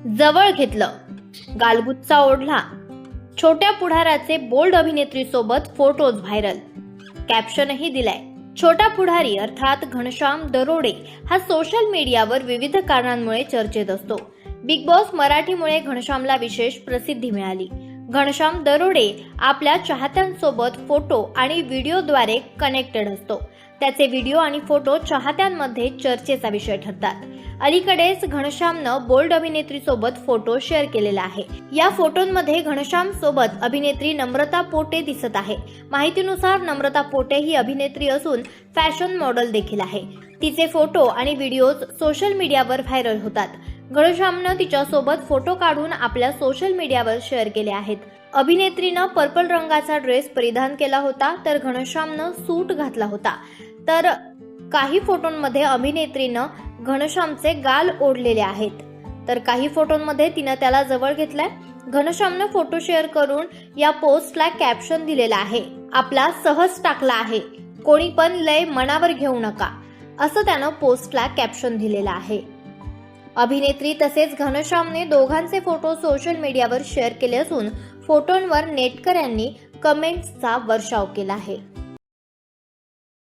जवळ घेतलं, गालगुच्चा ओढला. छोट्या पुढाराचे बोल्ड अभिनेत्री सोबत फोटोज व्हायरल. कॅप्शनही दिलाय. छोटा पुढारी अर्थात घनश्याम दरोडे हा सोशल मीडियावर विविध कारणांमुळे चर्चेत असतो. बिग बॉस मराठीमुळे घनश्यामला विशेष प्रसिद्धी मिळाली. घनश्याम दरोडे आपल्या चाहत्यांसोबत फोटो आणि व्हिडिओद्वारे कनेक्टेड असतो. त्याचे व्हिडिओ आणि फोटो चाहत्यांमध्ये चर्चेचा विषय ठरतात. अलीकडेच घनश्यामनं बोल्ड अभिनेत्री सोबत फोटो शेअर केलेला आहे. या फोटोंमध्ये घनश्याम सोबत अभिनेत्री नम्रता पोटे दिसत आहे. माहितीनुसार नम्रता पोटे ही अभिनेत्री असून फॅशन मॉडेल देखील आहे. तिचे फोटो आणि व्हिडिओज सोशल मीडियावर व्हायरल होतात. घनश्यामनं तिच्यासोबत फोटो काढून आपल्या सोशल मीडियावर शेअर केले आहेत. अभिनेत्रीनं पर्पल रंगाचा ड्रेस परिधान केला होता, तर घनश्यामनं सूट घातला होता. तर काही फोटोंमध्ये अभिनेत्रीनं घनश्यामचे गाल ओढलेले आहेत, तर काही फोटोंमध्ये तिनं त्याला जवळ घेतलाय. घनश्यामनं फोटो शेअर करून या पोस्टला कॅप्शन दिलेलं आहे, आपला सहज टाकला आहे, कोणी पण लय मनावर घेऊ नका, असं त्यानं पोस्टला कॅप्शन दिलेलं आहे. अभिनेत्री तसेच घनश्यामने दोघांचे फोटो सोशल मीडियावर शेअर केले असून फोटोंवर नेटकऱ्यांनी कमेंट्सचा वर्षाव केला आहे.